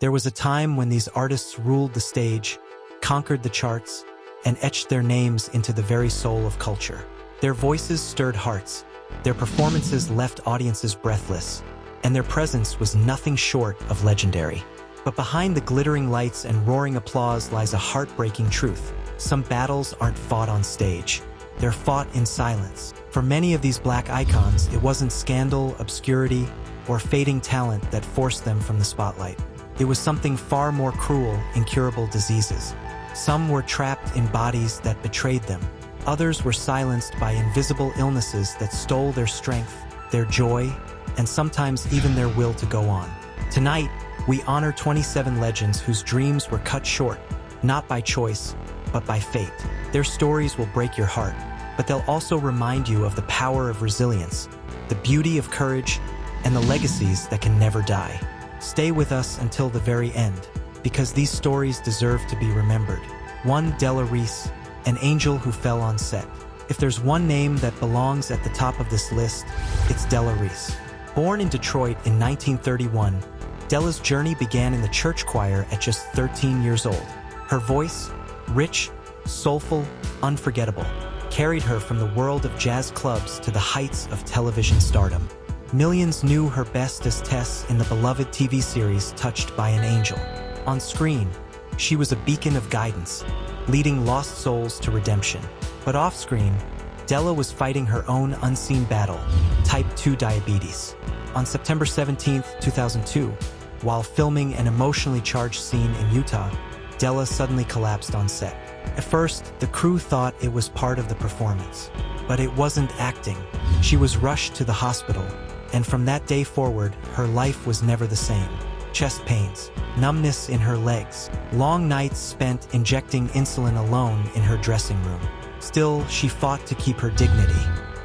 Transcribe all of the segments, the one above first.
There was a time when these artists ruled the stage, conquered the charts, and etched their names into the very soul of culture. Their voices stirred hearts, their performances left audiences breathless, and their presence was nothing short of legendary. But behind the glittering lights and roaring applause lies a heartbreaking truth. Some battles aren't fought on stage. They're fought in silence. For many of these black icons, it wasn't scandal, obscurity, or fading talent that forced them from the spotlight. It was something far more cruel: incurable diseases. Some were trapped in bodies that betrayed them. Others were silenced by invisible illnesses that stole their strength, their joy, and sometimes even their will to go on. Tonight, we honor 27 legends whose dreams were cut short, not by choice, but by fate. Their stories will break your heart, but they'll also remind you of the power of resilience, the beauty of courage, and the legacies that can never die. Stay with us until the very end, because these stories deserve to be remembered. 1. Della Reese, an angel who fell on set. If there's one name that belongs at the top of this list, it's Della Reese. Born in Detroit in 1931, Della's journey began in the church choir at just 13 years old. Her voice, rich, soulful, unforgettable, carried her from the world of jazz clubs to the heights of television stardom. Millions knew her best as Tess in the beloved TV series Touched by an Angel. On screen, she was a beacon of guidance, leading lost souls to redemption. But off-screen, Della was fighting her own unseen battle: type 2 diabetes. On September 17, 2002, while filming an emotionally charged scene in Utah, Della suddenly collapsed on set. At first, the crew thought it was part of the performance. But it wasn't acting. She was rushed to the hospital, and from that day forward, her life was never the same. Chest pains, numbness in her legs, long nights spent injecting insulin alone in her dressing room. Still, she fought to keep her dignity.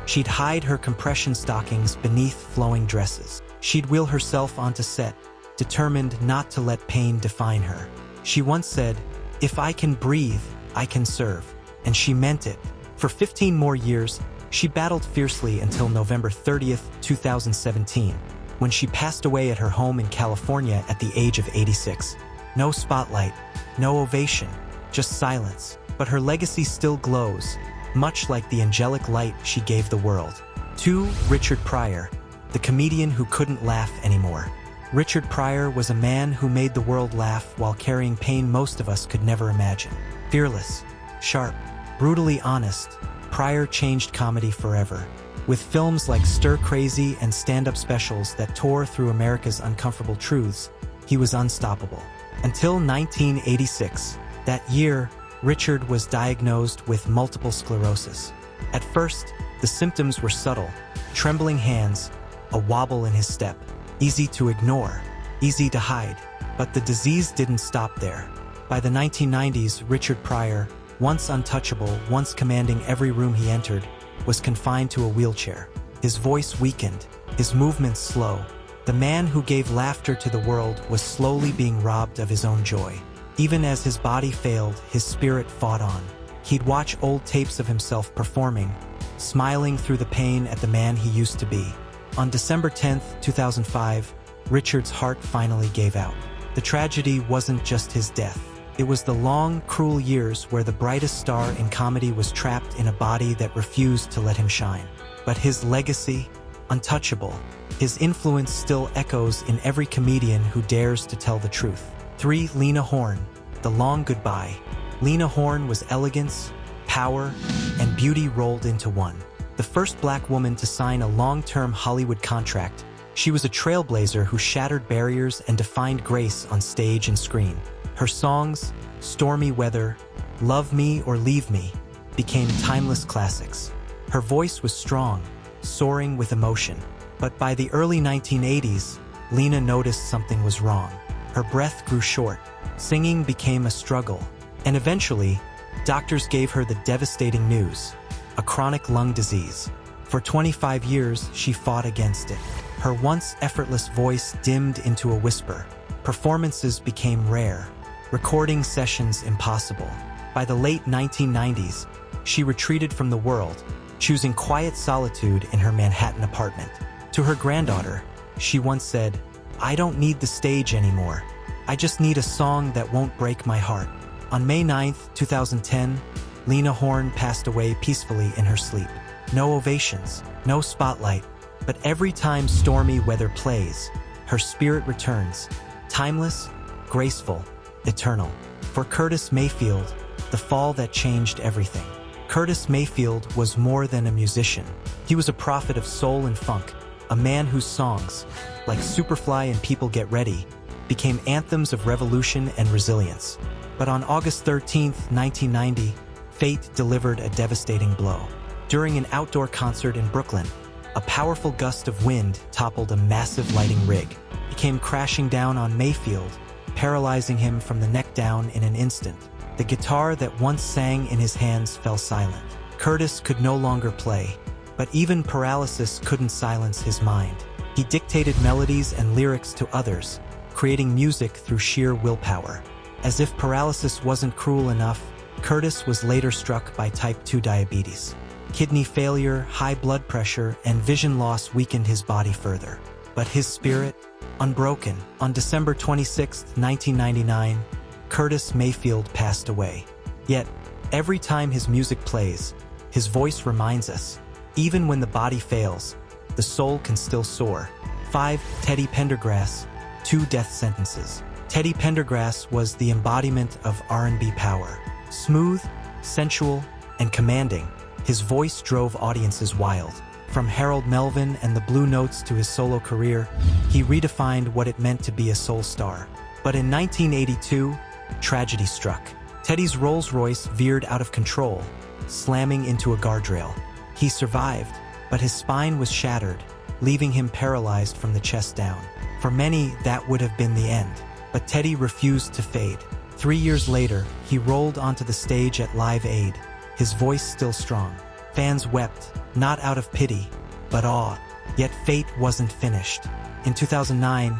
She'd hide her compression stockings beneath flowing dresses. She'd will herself onto set, determined not to let pain define her. She once said, "If I can breathe, I can serve." And she meant it. For 15 more years, she battled fiercely until November 30th, 2017, when she passed away at her home in California at the age of 86. No spotlight, no ovation, just silence. But her legacy still glows, much like the angelic light she gave the world. 2. Richard Pryor, the comedian who couldn't laugh anymore. Richard Pryor was a man who made the world laugh while carrying pain most of us could never imagine. Fearless, sharp, brutally honest, Pryor changed comedy forever. With films like Stir Crazy and stand-up specials that tore through America's uncomfortable truths, he was unstoppable. Until 1986. That year, Richard was diagnosed with multiple sclerosis. At first, the symptoms were subtle: trembling hands, a wobble in his step. Easy to ignore, easy to hide. But the disease didn't stop there. By the 1990s, Richard Pryor, once untouchable, once commanding every room he entered, was confined to a wheelchair. His voice weakened, his movements slow. The man who gave laughter to the world was slowly being robbed of his own joy. Even as his body failed, his spirit fought on. He'd watch old tapes of himself performing, smiling through the pain at the man he used to be. On December 10, 2005, Richard's heart finally gave out. The tragedy wasn't just his death. It was the long, cruel years where the brightest star in comedy was trapped in a body that refused to let him shine. But his legacy, untouchable, his influence still echoes in every comedian who dares to tell the truth. 3. Lena Horne, The Long Goodbye. Lena Horne was elegance, power, and beauty rolled into one. The first black woman to sign a long-term Hollywood contract, she was a trailblazer who shattered barriers and defined grace on stage and screen. Her songs, Stormy Weather, Love Me or Leave Me, became timeless classics. Her voice was strong, soaring with emotion. But by the early 1980s, Lena noticed something was wrong. Her breath grew short, singing became a struggle, and eventually, doctors gave her the devastating news: a chronic lung disease. For 25 years, she fought against it. Her once effortless voice dimmed into a whisper. Performances became rare, recording sessions impossible. By the late 1990s, she retreated from the world, choosing quiet solitude in her Manhattan apartment. To her granddaughter, she once said, "I don't need the stage anymore. I just need a song that won't break my heart. On May 9, 2010, Lena Horne passed away peacefully in her sleep. No ovations, no spotlight, but every time stormy weather plays, her spirit returns, timeless, graceful, eternal. For Curtis Mayfield, the fall that changed everything. Curtis Mayfield was more than a musician. He was a prophet of soul and funk, a man whose songs, like Superfly and People Get Ready, became anthems of revolution and resilience. But on August 13, 1990, fate delivered a devastating blow. During an outdoor concert in Brooklyn, a powerful gust of wind toppled a massive lighting rig. It came crashing down on Mayfield, paralyzing him from the neck down in an instant. The guitar that once sang in his hands fell silent. Curtis could no longer play, but even paralysis couldn't silence his mind. He dictated melodies and lyrics to others, creating music through sheer willpower. As if paralysis wasn't cruel enough, Curtis was later struck by type 2 diabetes. Kidney failure, high blood pressure, and vision loss weakened his body further. But his spirit, unbroken. On December 26, 1999, Curtis Mayfield passed away. Yet, every time his music plays, his voice reminds us, even when the body fails, the soul can still soar. 5. Teddy Pendergrass, 2 death sentences. Teddy Pendergrass was the embodiment of R&B power. Smooth, sensual, and commanding, his voice drove audiences wild. From Harold Melvin and the Blue Notes to his solo career, he redefined what it meant to be a soul star. But in 1982, tragedy struck. Teddy's Rolls-Royce veered out of control, slamming into a guardrail. He survived, but his spine was shattered, leaving him paralyzed from the chest down. For many, that would have been the end. But Teddy refused to fade. 3 years later, he rolled onto the stage at Live Aid, his voice still strong. Fans wept, not out of pity, but awe. Yet fate wasn't finished. In 2009,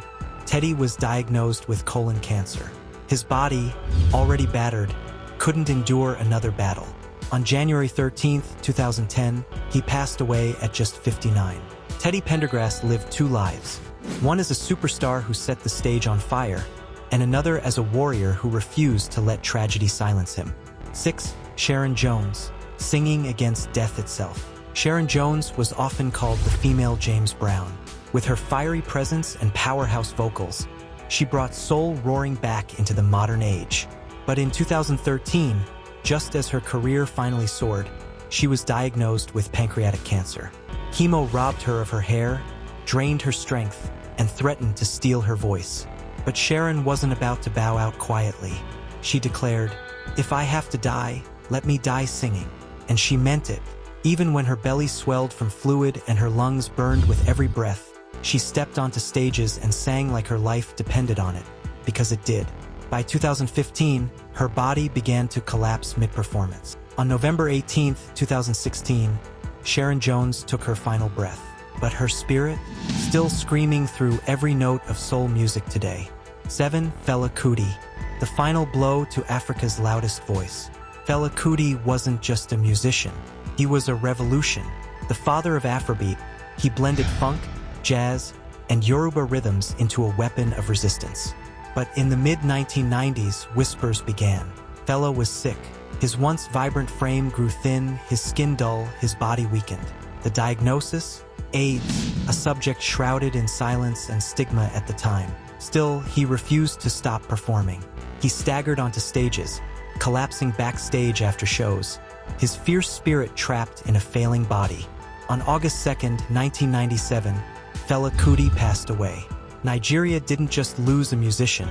Teddy was diagnosed with colon cancer. His body, already battered, couldn't endure another battle. On January 13, 2010, he passed away at just 59. Teddy Pendergrass lived 2 lives. One as a superstar who set the stage on fire, and another as a warrior who refused to let tragedy silence him. 6. Sharon Jones, singing against death itself. Sharon Jones was often called the female James Brown. With her fiery presence and powerhouse vocals, she brought soul roaring back into the modern age. But in 2013, just as her career finally soared, she was diagnosed with pancreatic cancer. Chemo robbed her of her hair, drained her strength, and threatened to steal her voice. But Sharon wasn't about to bow out quietly. She declared, "If I have to die, let me die singing." And she meant it. Even when her belly swelled from fluid and her lungs burned with every breath, she stepped onto stages and sang like her life depended on it, because it did. By 2015, her body began to collapse mid-performance. On November 18, 2016, Sharon Jones took her final breath. But her spirit, still screaming through every note of soul music today. 7. Fela Kuti, the final blow to Africa's loudest voice. Fela Kuti wasn't just a musician. He was a revolution. The father of Afrobeat, he blended funk, jazz, and Yoruba rhythms into a weapon of resistance. But in the mid-1990s, whispers began. Fela was sick. His once vibrant frame grew thin, his skin dull, his body weakened. The diagnosis? AIDS, a subject shrouded in silence and stigma at the time. Still, he refused to stop performing. He staggered onto stages, collapsing backstage after shows, his fierce spirit trapped in a failing body. On August 2, 1997, Fela Kuti passed away. Nigeria didn't just lose a musician,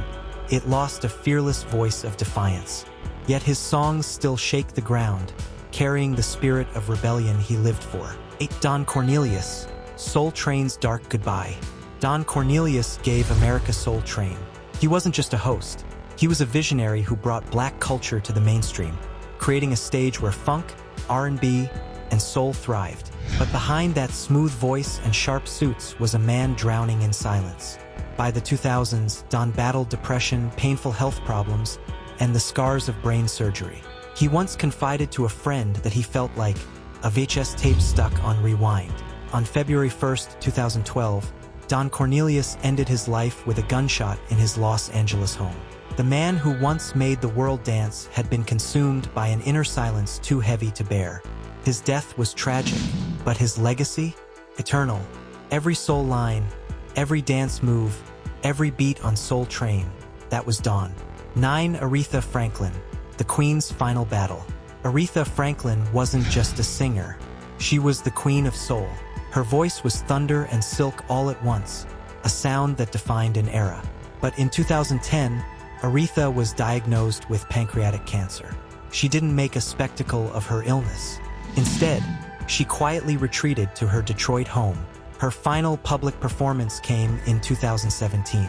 it lost a fearless voice of defiance. Yet his songs still shake the ground, carrying the spirit of rebellion he lived for. 8. Don Cornelius, Soul Train's dark goodbye. Don Cornelius gave America Soul Train. He wasn't just a host. He was a visionary who brought black culture to the mainstream, creating a stage where funk, R&B, and soul thrived. But behind that smooth voice and sharp suits was a man drowning in silence. By the 2000s, Don battled depression, painful health problems, and the scars of brain surgery. He once confided to a friend that he felt like a VHS tape stuck on rewind. On February 1, 2012, Don Cornelius ended his life with a gunshot in his Los Angeles home. The man who once made the world dance had been consumed by an inner silence too heavy to bear. His death was tragic, but his legacy? Eternal. Every soul line, every dance move, every beat on Soul Train. That was Dawn. 9. Aretha Franklin, the Queen's final battle. Aretha Franklin wasn't just a singer. She was the Queen of Soul. Her voice was thunder and silk all at once, a sound that defined an era. But in 2010, Aretha was diagnosed with pancreatic cancer. She didn't make a spectacle of her illness. Instead, she quietly retreated to her Detroit home. Her final public performance came in 2017.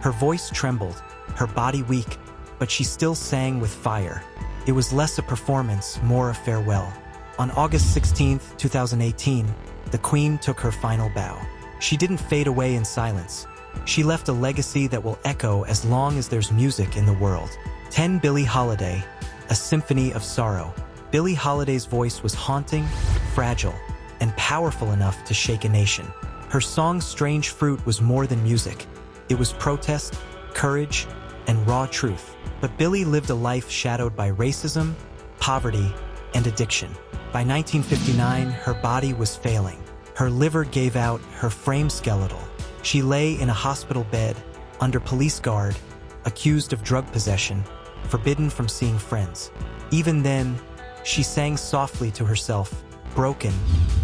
Her voice trembled, her body weak, but she still sang with fire. It was less a performance, more a farewell. On August 16, 2018, the Queen took her final bow. She didn't fade away in silence. She left a legacy that will echo as long as there's music in the world. 10. Billie Holiday, a symphony of sorrow. Billie Holiday's voice was haunting, fragile, and powerful enough to shake a nation. Her song Strange Fruit was more than music. It was protest, courage, and raw truth. But Billie lived a life shadowed by racism, poverty, and addiction. By 1959, her body was failing. Her liver gave out, her frame skeletal. She lay in a hospital bed, under police guard, accused of drug possession, forbidden from seeing friends. Even then, she sang softly to herself, broken,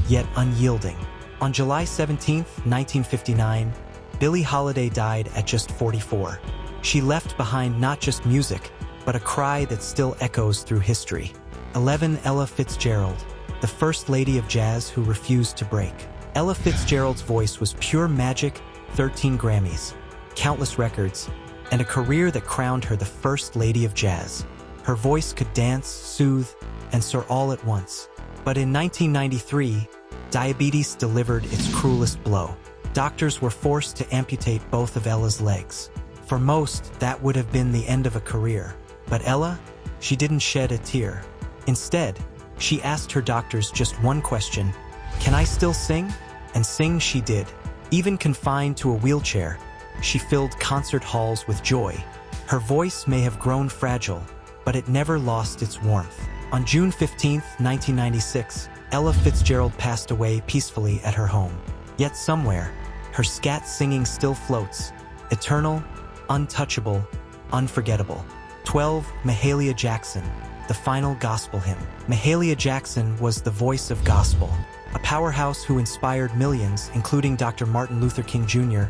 yet unyielding. On July 17, 1959, Billie Holiday died at just 44. She left behind not just music, but a cry that still echoes through history. 11. Ella Fitzgerald, the First Lady of Jazz who refused to break. Ella Fitzgerald's voice was pure magic, 13 Grammys, countless records, and a career that crowned her the First Lady of Jazz. Her voice could dance, soothe, and soar all at once. But in 1993, diabetes delivered its cruelest blow. Doctors were forced to amputate both of Ella's legs. For most, that would have been the end of a career. But Ella, she didn't shed a tear. Instead, she asked her doctors just one question: "Can I still sing?" And sing she did. Even confined to a wheelchair, she filled concert halls with joy. Her voice may have grown fragile, but it never lost its warmth. On June 15, 1996, Ella Fitzgerald passed away peacefully at her home. Yet somewhere, her scat singing still floats, eternal, untouchable, unforgettable. 12. Mahalia Jackson, the final gospel hymn. Mahalia Jackson was the voice of gospel, a powerhouse who inspired millions, including Dr. Martin Luther King Jr.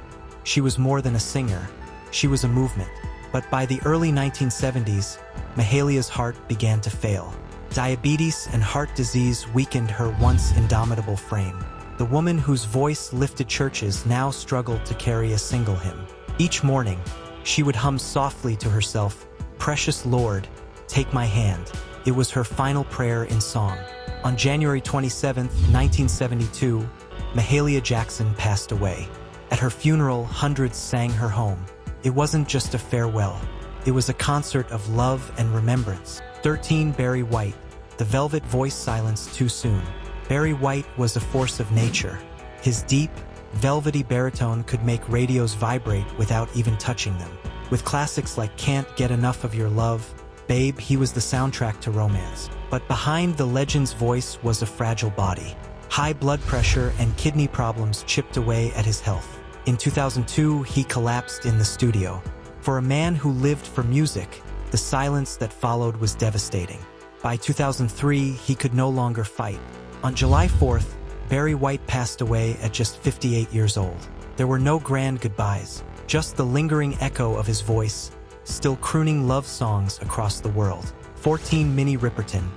She was more than a singer, she was a movement. But by the early 1970s, Mahalia's heart began to fail. Diabetes and heart disease weakened her once indomitable frame. The woman whose voice lifted churches now struggled to carry a single hymn. Each morning, she would hum softly to herself, "Precious Lord, take my hand." It was her final prayer in song. On January 27, 1972, Mahalia Jackson passed away. At her funeral, hundreds sang her home. It wasn't just a farewell. It was a concert of love and remembrance. 13. Barry White, the velvet voice silenced too soon. Barry White was a force of nature. His deep, velvety baritone could make radios vibrate without even touching them. With classics like Can't Get Enough of Your Love, Babe, he was the soundtrack to romance. But behind the legend's voice was a fragile body. High blood pressure and kidney problems chipped away at his health. In 2002, he collapsed in the studio. For a man who lived for music, the silence that followed was devastating. By 2003, he could no longer fight. On July 4th, Barry White passed away at just 58 years old. There were no grand goodbyes, just the lingering echo of his voice, still crooning love songs across the world. 14. Minnie Riperton,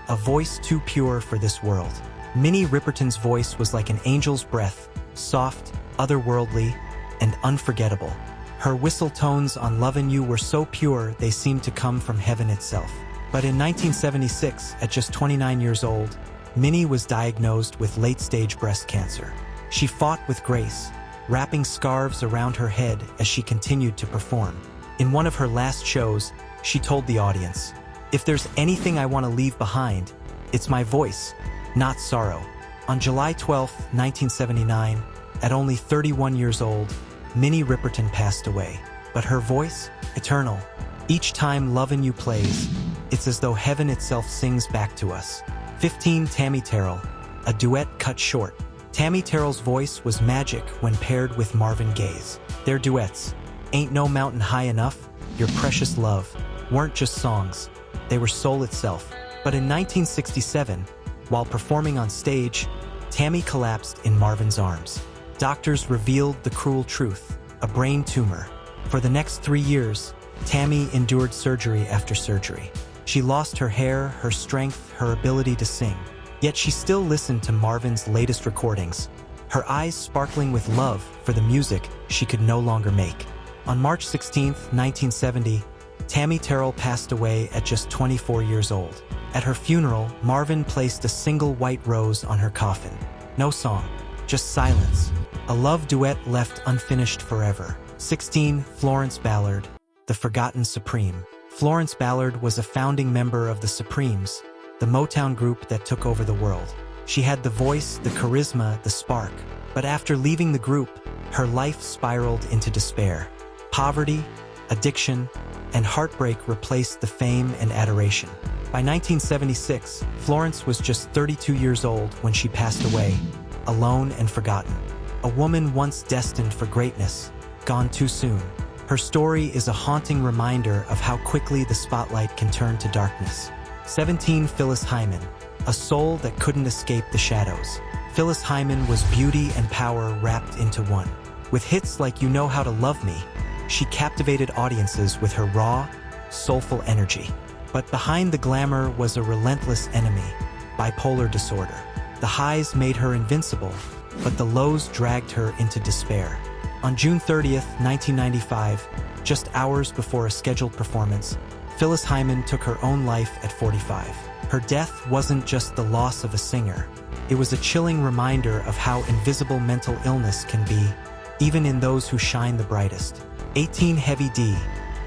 a voice too pure for this world. Minnie Riperton's voice was like an angel's breath, soft, otherworldly, and unforgettable. Her whistle tones on Lovin' You were so pure they seemed to come from heaven itself. But in 1976, at just 29 years old, Minnie was diagnosed with late-stage breast cancer. She fought with grace, wrapping scarves around her head as she continued to perform. In one of her last shows, she told the audience, "If there's anything I want to leave behind, it's my voice, not sorrow." On July 12, 1979, At only 31 years old, Minnie Riperton passed away. But her voice? Eternal. Each time Lovin' You plays, it's as though heaven itself sings back to us. 15. Tammy Terrell. A duet cut short. Tammy Terrell's voice was magic when paired with Marvin Gaye's. Their duets, Ain't No Mountain High Enough, Your Precious Love, weren't just songs. They were soul itself. But in 1967, while performing on stage, Tammy collapsed in Marvin's arms. Doctors revealed the cruel truth, a brain tumor. For the next 3 years, Tammy endured surgery after surgery. She lost her hair, her strength, her ability to sing. Yet she still listened to Marvin's latest recordings, her eyes sparkling with love for the music she could no longer make. On March 16, 1970, Tammy Terrell passed away at just 24 years old. At her funeral, Marvin placed a single white rose on her coffin. No song, just silence. A love duet left unfinished forever. 16. Florence Ballard, the Forgotten Supreme. Florence Ballard was a founding member of the Supremes, the Motown group that took over the world. She had the voice, the charisma, the spark. But after leaving the group, her life spiraled into despair. Poverty, addiction, and heartbreak replaced the fame and adoration. By 1976, Florence was just 32 years old when she passed away, alone and forgotten. A woman once destined for greatness, gone too soon. Her story is a haunting reminder of how quickly the spotlight can turn to darkness. 17. Phyllis Hyman, a soul that couldn't escape the shadows. Phyllis Hyman was beauty and power wrapped into one. With hits like You Know How to Love Me, she captivated audiences with her raw, soulful energy. But behind the glamour was a relentless enemy, bipolar disorder. The highs made her invincible, but the lows dragged her into despair. On June 30th, 1995, just hours before a scheduled performance, Phyllis Hyman took her own life at 45. Her death wasn't just the loss of a singer. It was a chilling reminder of how invisible mental illness can be, even in those who shine the brightest. 18. Heavy D,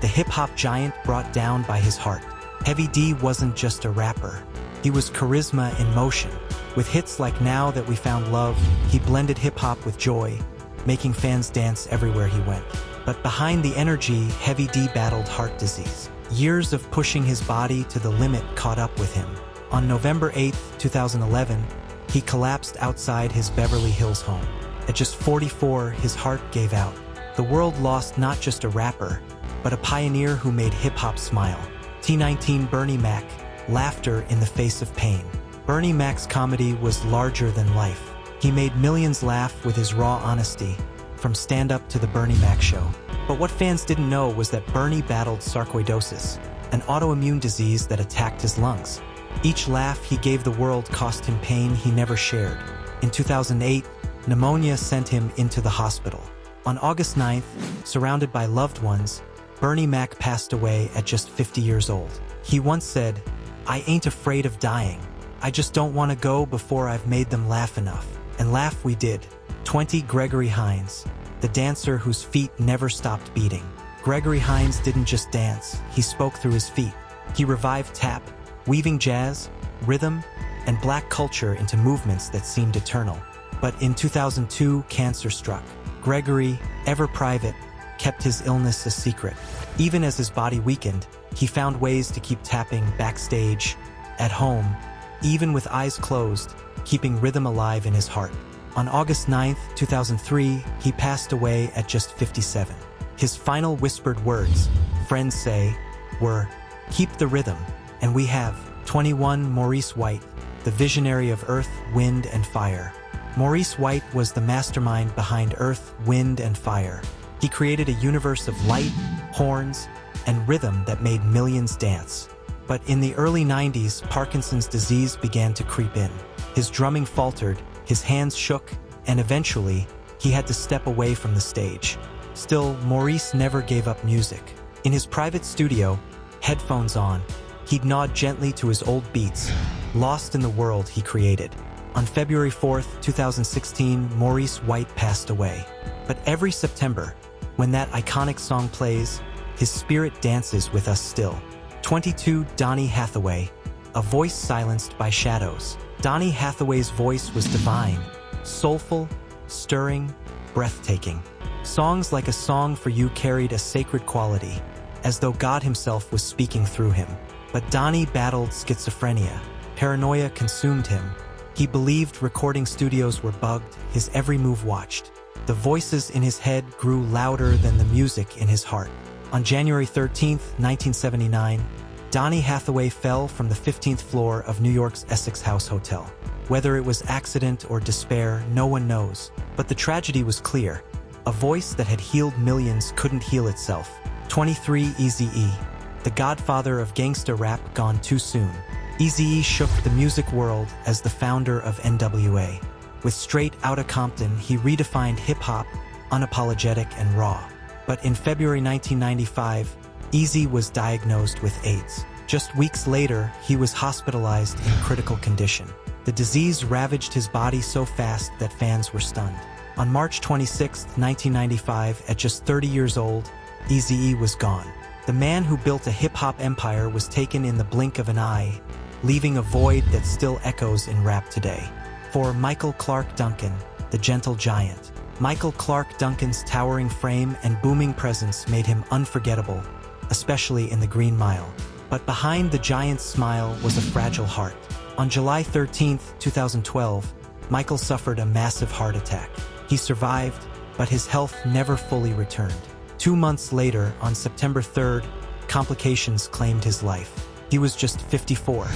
the hip-hop giant brought down by his heart. Heavy D wasn't just a rapper. He was charisma in motion. With hits like Now That We Found Love, he blended hip-hop with joy, making fans dance everywhere he went. But behind the energy, Heavy D battled heart disease. Years of pushing his body to the limit caught up with him. On November 8, 2011, he collapsed outside his Beverly Hills home. At just 44, his heart gave out. The world lost not just a rapper, but a pioneer who made hip-hop smile. T19. Bernie Mac, laughter in the face of pain. Bernie Mac's comedy was larger than life. He made millions laugh with his raw honesty, from stand-up to The Bernie Mac Show. But what fans didn't know was that Bernie battled sarcoidosis, an autoimmune disease that attacked his lungs. Each laugh he gave the world cost him pain he never shared. In 2008, pneumonia sent him into the hospital. On August 9th, surrounded by loved ones, Bernie Mac passed away at just 50 years old. He once said, "I ain't afraid of dying. I just don't want to go before I've made them laugh enough." And laugh we did. 20. Gregory Hines, the dancer whose feet never stopped beating. Gregory Hines didn't just dance, he spoke through his feet. He revived tap, weaving jazz, rhythm, and black culture into movements that seemed eternal. But in 2002, cancer struck. Gregory, ever private, kept his illness a secret. Even as his body weakened, he found ways to keep tapping backstage, at home, even with eyes closed, keeping rhythm alive in his heart. On August 9, 2003, he passed away at just 57. His final whispered words, friends say, were, "Keep the rhythm." And we have 21. Maurice White, the visionary of Earth, Wind, and Fire. Maurice White was the mastermind behind Earth, Wind, and Fire. He created a universe of light, horns, and rhythm that made millions dance. But in the early 90s, Parkinson's disease began to creep in. His drumming faltered, his hands shook, and eventually, he had to step away from the stage. Still, Maurice never gave up music. In his private studio, headphones on, he'd nod gently to his old beats, lost in the world he created. On February 4, 2016, Maurice White passed away. But every September, when that iconic song plays, his spirit dances with us still. 22. Donny Hathaway, a voice silenced by shadows. Donny Hathaway's voice was divine, soulful, stirring, breathtaking. Songs like A Song for You carried a sacred quality, as though God himself was speaking through him. But Donnie battled schizophrenia. Paranoia consumed him. He believed recording studios were bugged, his every move watched. The voices in his head grew louder than the music in his heart. On January 13, 1979, Donnie Hathaway fell from the 15th floor of New York's Essex House Hotel. Whether it was accident or despair, no one knows. But the tragedy was clear. A voice that had healed millions couldn't heal itself. 23 Eazy-E, the godfather of gangsta rap, gone too soon. Eazy-E shook the music world as the founder of NWA. With Straight Outta Compton, he redefined hip-hop, unapologetic and raw. But in February 1995, Eazy was diagnosed with AIDS. Just weeks later, he was hospitalized in critical condition. The disease ravaged his body so fast that fans were stunned. On March 26, 1995, at just 30 years old, Eazy-E was gone. The man who built a hip-hop empire was taken in the blink of an eye, leaving a void that still echoes in rap today. For Michael Clark Duncan, the gentle giant. Michael Clark Duncan's towering frame and booming presence made him unforgettable, especially in the Green Mile. But behind the giant's smile was a fragile heart. On July 13, 2012, Michael suffered a massive heart attack. He survived, but his health never fully returned. 2 months later, on September 3rd, complications claimed his life. He was just 54.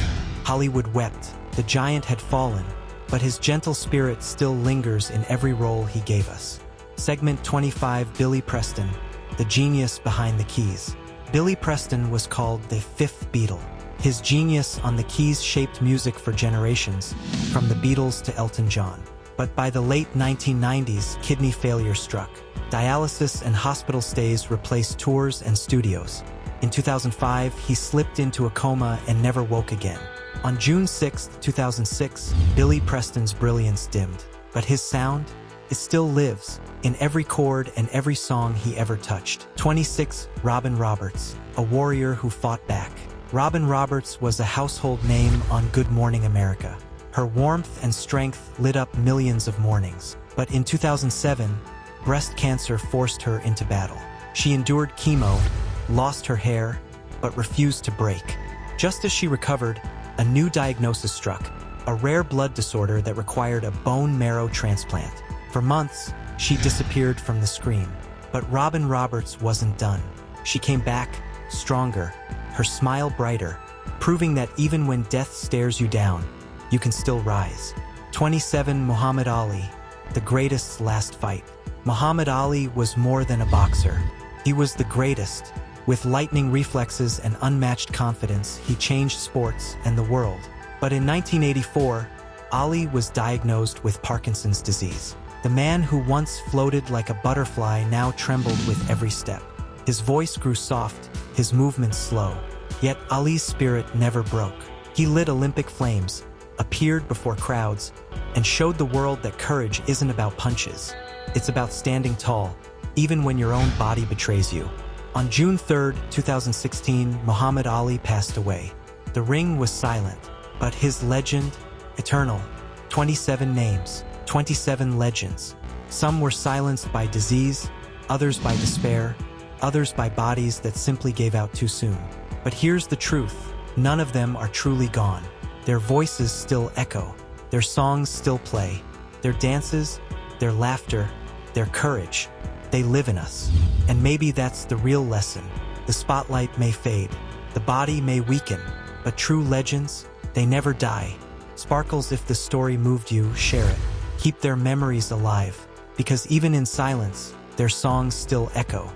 Hollywood wept. The giant had fallen, but his gentle spirit still lingers in every role he gave us. Segment 25. Billy Preston, the genius behind the keys. Billy Preston was called the fifth Beatle. His genius on the keys shaped music for generations, from the Beatles to Elton John. But by the late 1990s, kidney failure struck. Dialysis and hospital stays replaced tours and studios. In 2005, he slipped into a coma and never woke again. On June 6, 2006, Billy Preston's brilliance dimmed. But his sound? It still lives, in every chord and every song he ever touched. 26. Robin Roberts, a warrior who fought back. Robin Roberts was a household name on Good Morning America. Her warmth and strength lit up millions of mornings. But in 2007, breast cancer forced her into battle. She endured chemo, lost her hair, but refused to break. Just as she recovered, a new diagnosis struck, a rare blood disorder that required a bone marrow transplant. For months, she disappeared from the screen. But Robin Roberts wasn't done. She came back, stronger, her smile brighter, proving that even when death stares you down, you can still rise. 27. Muhammad Ali, the greatest's last fight. Muhammad Ali was more than a boxer. He was the greatest. With lightning reflexes and unmatched confidence, he changed sports and the world. But in 1984, Ali was diagnosed with Parkinson's disease. The man who once floated like a butterfly now trembled with every step. His voice grew soft, his movements slow. Yet Ali's spirit never broke. He lit Olympic flames, appeared before crowds, and showed the world that courage isn't about punches. It's about standing tall, even when your own body betrays you. On June 3, 2016, Muhammad Ali passed away. The ring was silent, but his legend, eternal. 27 names, 27 legends. Some were silenced by disease, others by despair, others by bodies that simply gave out too soon. But here's the truth, none of them are truly gone. Their voices still echo, their songs still play, their dances, their laughter, their courage, they live in us. And maybe that's the real lesson. The spotlight may fade, the body may weaken, but true legends, they never die. Sparkles, if the story moved you, share it. Keep their memories alive, because even in silence, their songs still echo.